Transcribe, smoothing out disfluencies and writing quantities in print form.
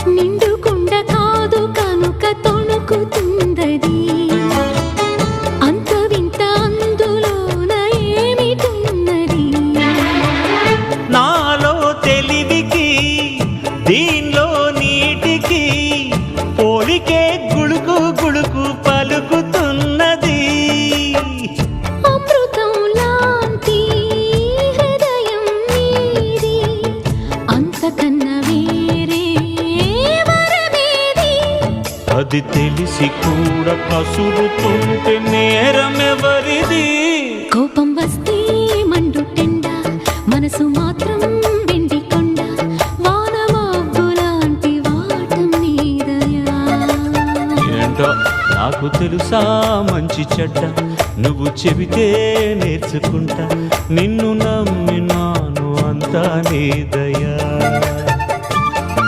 నిండుకుండ కాదు కనుక తొణుకుతుందది అంత వింత అందులోన ఏమిటున్నది నాలో తెలివికి దీనిలో నీటికి పోలికే గుళుకు గుళుకు పలుకుతున్నది అమృతం లాంటి హృదయం నీది అంతకన్నా వేరే వరమేది అది తెలిసి కూడా కసురుతుంటే నేరమెవరిది కోపం వస్తే మండుటెండ మనసు మాత్రం వెండి కొండ వానమబ్బు లాంటి వాటం నీదయా ఏంటో నాకు తెలుసా మంచి చెడ్డ నువ్వు చెబితే నేర్చుకుంటా నిన్ను నమ్మినాను అంతా నీ దయా